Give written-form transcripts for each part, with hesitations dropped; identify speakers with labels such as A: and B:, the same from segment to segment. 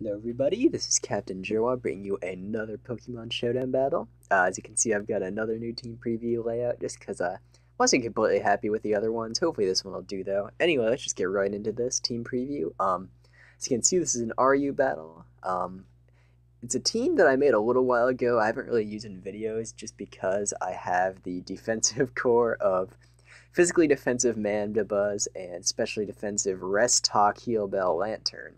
A: Hello everybody, this is Captain Jirwa bringing you another Pokemon Showdown battle. As you can see, I've got another new team preview layout just because I wasn't completely happy with the other ones. Hopefully this one will do though. Anyway, let's just get right into this team preview. As you can see, this is an RU battle. It's a team that I made a little while ago. I haven't really used in videos just because I have the defensive core of physically defensive Mandibuzz and specially defensive Rest Talk Heal Bell Lantern,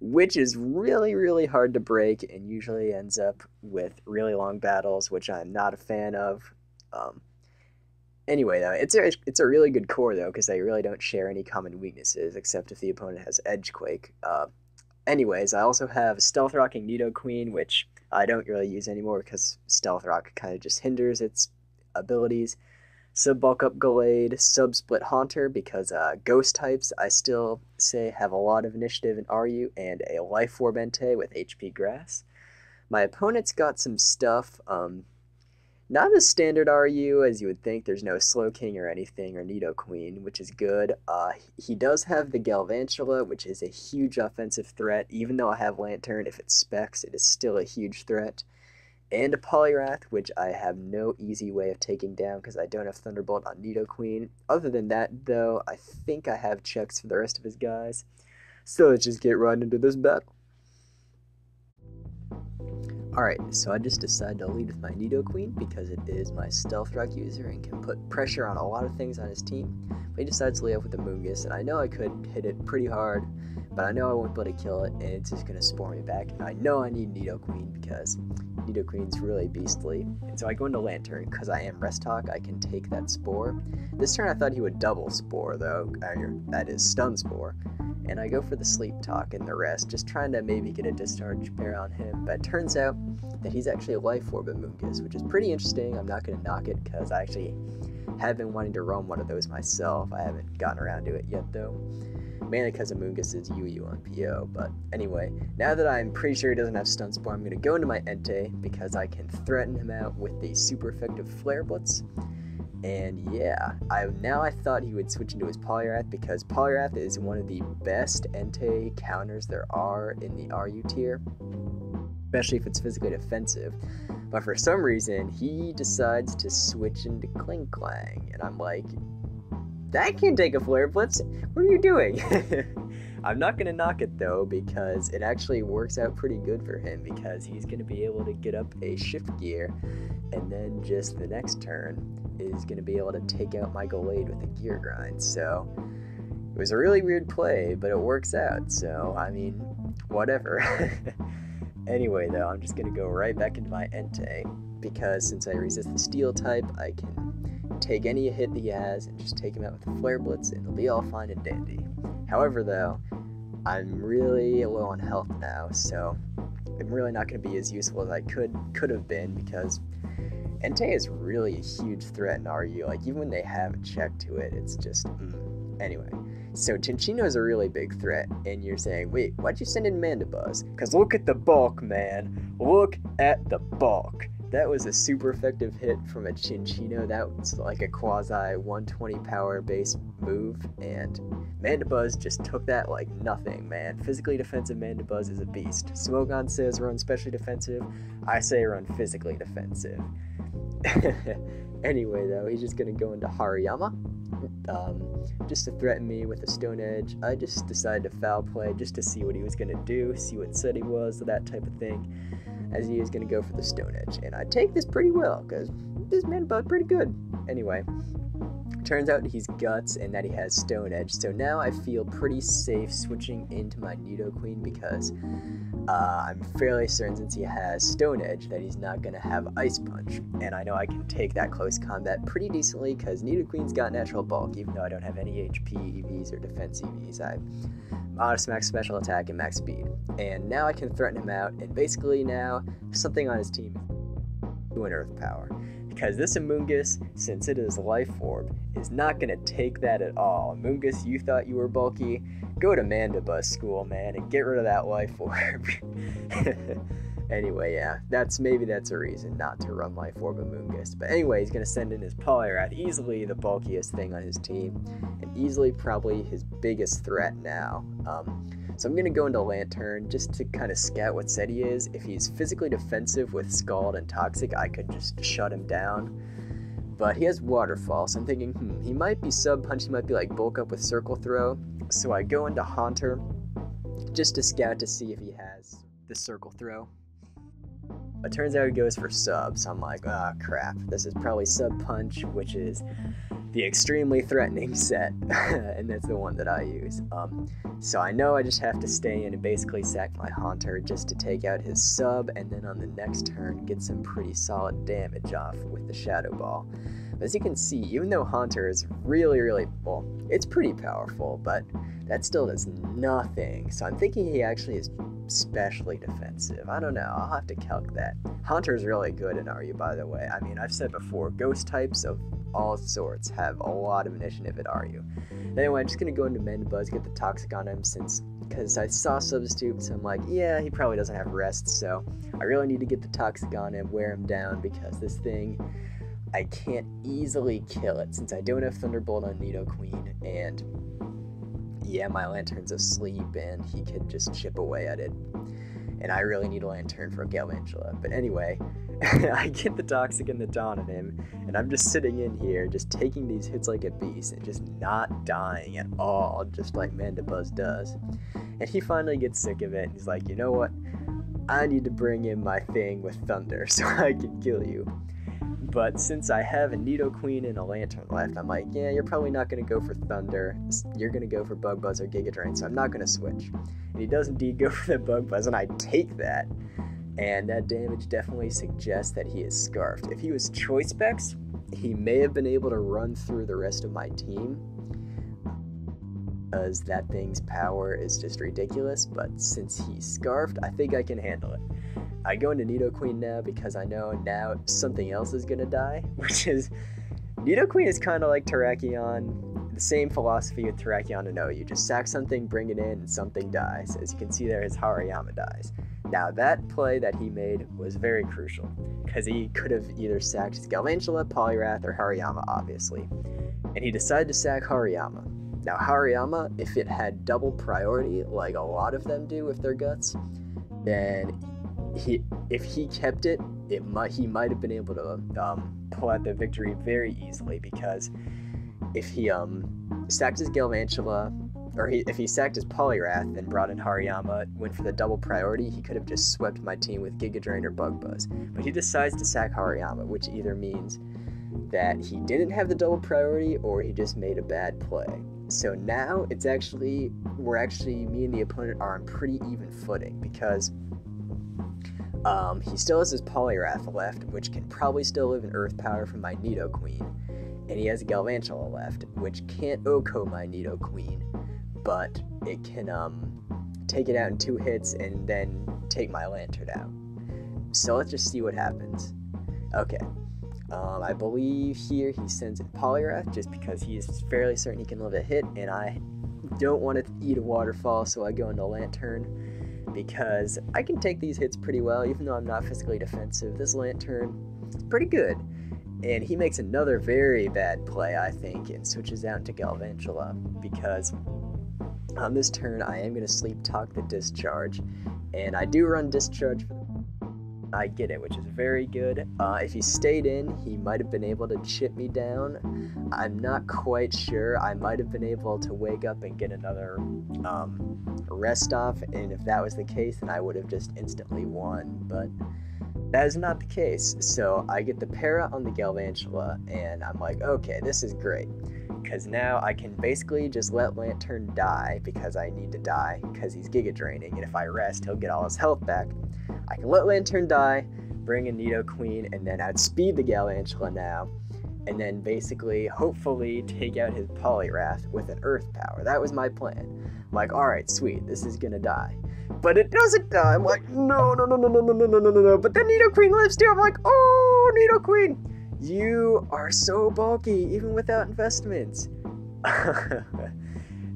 A: which is really hard to break and usually ends up with really long battles, which I'm not a fan of. Anyway, though, it's a really good core, though, because they really don't share any common weaknesses, except if the opponent has Edgequake. Anyways, I also have Stealth Rocking Nidoqueen, which I don't really use anymore because Stealth Rock kind of just hinders its abilities. Sub-Bulk Up Gallade, Sub-Split Haunter, because Ghost types I still say have a lot of initiative in RU, and a Life Orb Entei with HP Grass. My opponent's got some stuff, not as standard RU as you would think. There's no Slowking or anything, or Nidoqueen, which is good. He does have the Galvantula, which is a huge offensive threat. Even though I have Lantern, if it specs, it is still a huge threat. And a Poliwrath, which I have no easy way of taking down because I don't have Thunderbolt on Nidoqueen. Other than that, though, I think I have checks for the rest of his guys. So let's just get right into this battle. Alright, so I just decided to lead with my Nidoqueen because it is my Stealth Rock user and can put pressure on a lot of things on his team. But he decides to lead up with the Moongus, and I know I could hit it pretty hard, but I know I won't be able to kill it, and it's just going to spore me back. And I know I need Nidoqueen because Nidoqueen's really beastly. And so I go into Lantern because I am Rest Talk. I can take that Spore. This turn I thought he would double Spore, though. That is Stun Spore. And I go for the Sleep Talk and the rest, just trying to maybe get a Discharge Pair on him. But it turns out that he's actually a Life Orb Amoonguss, which is pretty interesting. I'm not going to knock it because I actually have been wanting to run one of those myself. I haven't gotten around to it yet, though. Mainly because Amoonguss is UU on PO, but anyway, now that I'm pretty sure he doesn't have Stun Spore, I'm going to go into my Entei because I can threaten him out with the super effective Flare Blitz. And yeah, I thought he would switch into his Poliwrath because Poliwrath is one of the best Entei counters there are in the RU tier, especially if it's physically defensive. But for some reason, he decides to switch into Kling Klang, and I'm like, that can't take a Flare Blitz. What are you doing? I'm not going to knock it, though, because it actually works out pretty good for him, because he's going to be able to get up a Shift Gear, and then just the next turn is going to be able to take out my Gallade with a Gear Grind. So it was a really weird play, but it works out. So, I mean, whatever. Anyway, though, I'm just going to go right back into my Entei, because since I resist the Steel type, I can take any hit that he has and just take him out with a Flare Blitz, and it'll be all fine and dandy. However, though, I'm really low on health now, so I'm really not going to be as useful as I could have been, because Entei is really a huge threat in RU. Like, even when they have a check to it, it's just, Anyway, so Chinchino is a really big threat, and you're saying, wait, why'd you send in Mandibuzz? Because look at the bulk, man. Look at the bulk. That was a super effective hit from a Chinchino. That was like a quasi 120 power base move, and Mandibuzz just took that like nothing, man. Physically defensive Mandibuzz is a beast. Smogon says run specially defensive. I say run physically defensive. Anyway, though, he's just going to go into Hariyama just to threaten me with a Stone Edge. I just decided to foul play just to see what he was going to do, see what set he was, that type of thing, as he is going to go for the Stone Edge. And I take this pretty well, because this Mandibuzz pretty good. Anyway, turns out he's Guts and that he has Stone Edge, so now I feel pretty safe switching into my Nidoqueen because I'm fairly certain, since he has Stone Edge, that he's not going to have Ice Punch, and I know I can take that close combat pretty decently because Nidoqueen's got natural bulk, even though I don't have any HP EVs or defense EVs. I'm honest max special attack and max speed, and now I can threaten him out, and basically now something on his team doing Earth Power. Because this Amoonguss, since it is Life Orb, is not going to take that at all. Amoonguss, you thought you were bulky? Go to Mandibuzz school, man, and get rid of that Life Orb. Anyway, yeah, maybe that's a reason not to run Life Orb Amoonguss. But anyway, he's going to send in his Poliwrath, easily the bulkiest thing on his team, and easily probably his biggest threat now. So I'm going to go into Lantern just to kind of scout what set he is. If he's physically defensive with Scald and Toxic, I could just shut him down. But he has Waterfall, so I'm thinking, he might be Sub Punch, he might be like Bulk Up with Circle Throw. So I go into Haunter just to scout to see if he has the Circle Throw. It turns out he goes for Sub, so I'm like, oh crap, this is probably Sub Punch, which is the extremely threatening set, and that's the one that I use. So I know I just have to stay in and basically sack my Haunter just to take out his Sub, and then on the next turn get some pretty solid damage off with the Shadow Ball. But as you can see, even though Haunter is really, well, it's pretty powerful, but that still does nothing. So I'm thinking he actually is especially defensive. I don't know, I'll have to calc that. Haunter is really good in RU, by the way. I mean, I've said before, ghost types of all sorts have a lot of initiative at RU. Anyway, I'm just gonna go into Mandibuzz, get the Toxic on him because I saw Substitute, so I'm like, yeah, he probably doesn't have rest, so I really need to get the Toxic on him, wear him down, because this thing, I can't easily kill it since I don't have Thunderbolt on Nidoqueen, and yeah, my Lantern's asleep and he could just chip away at it. And I really need a Lantern for Galvantula. But anyway, I get the Toxic and the Dawn on him, and I'm just sitting in here, just taking these hits like a beast, and just not dying at all, just like Mandibuzz does. And he finally gets sick of it, and he's like, you know what? I need to bring in my thing with Thunder so I can kill you. But since I have a Nidoqueen and a Lantern left, I'm like, yeah, you're probably not going to go for Thunder. You're going to go for Bug Buzz or Giga Drain, so I'm not going to switch. And he does indeed go for the Bug Buzz, and I take that. And that damage definitely suggests that he is Scarfed. If he was Choice Specs, he may have been able to run through the rest of my team, because that thing's power is just ridiculous. But since he's Scarfed, I think I can handle it. I go into Nidoqueen now because I know now something else is going to die, which is, Nidoqueen is kind of like Terrakion, the same philosophy with Terrakion and OU. You just sack something, bring it in, and something dies. As you can see there, his Hariyama dies. Now that play that he made was very crucial, because he could have either sacked his Galvantula, Poliwrath, or Hariyama, obviously. And he decided to sack Hariyama. Now Hariyama, if it had double priority, like a lot of them do with their guts, then if he kept it, he might have been able to pull out the victory very easily, because if he sacked his Galvantula, or if he sacked his Poliwrath and brought in Hariyama, went for the double priority, he could have just swept my team with Giga Drain or Bug Buzz. But he decides to sack Hariyama, which either means that he didn't have the double priority or he just made a bad play. So now me and the opponent are on pretty even footing, because he still has his Poliwrath left, which can probably still live in Earth Power from my Nidoqueen, and he has a Galvantula left, which can't OHKO my Nidoqueen, but it can take it out in 2 hits and then take my Lantern out. So let's just see what happens. Okay, I believe here he sends in Poliwrath just because he is fairly certain he can live a hit, and I don't want to eat a Waterfall, so I go into Lantern, because I can take these hits pretty well, even though I'm not physically defensive. This Lantern is pretty good. And he makes another very bad play, I think, and switches out into Galvantula, because on this turn I am going to Sleep Talk the Discharge, and I do run Discharge for I get it, which is very good. If he stayed in, he might have been able to chip me down. I'm not quite sure. I might have been able to wake up and get another rest off, and if that was the case, then I would have just instantly won, but that is not the case. So I get the Para on the Galvantula, and I'm like, okay, this is great, because now I can basically just let Lantern die, because I need to die, because he's Giga Draining, and if I rest, he'll get all his health back. I can let Lantern die, bring in Nidoqueen, and then outspeed the Galvantula now, and then basically, hopefully, take out his Poliwrath with an Earth Power. That was my plan. I'm like, alright, sweet, this is gonna die. But it doesn't die. I'm like, no. But then Nidoqueen lives too. I'm like, oh, Nidoqueen, you are so bulky, even without investments.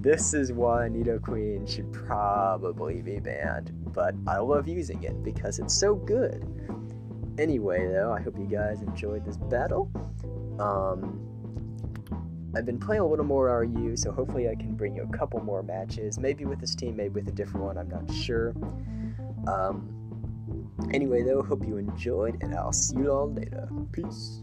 A: This is why Nidoqueen should probably be banned, but I love using it because it's so good. Anyway, though, I hope you guys enjoyed this battle. I've been playing a little more RU, so hopefully I can bring you a couple more matches. Maybe with this team, maybe with a different one, I'm not sure. Anyway, though, hope you enjoyed, and I'll see you all later. Peace.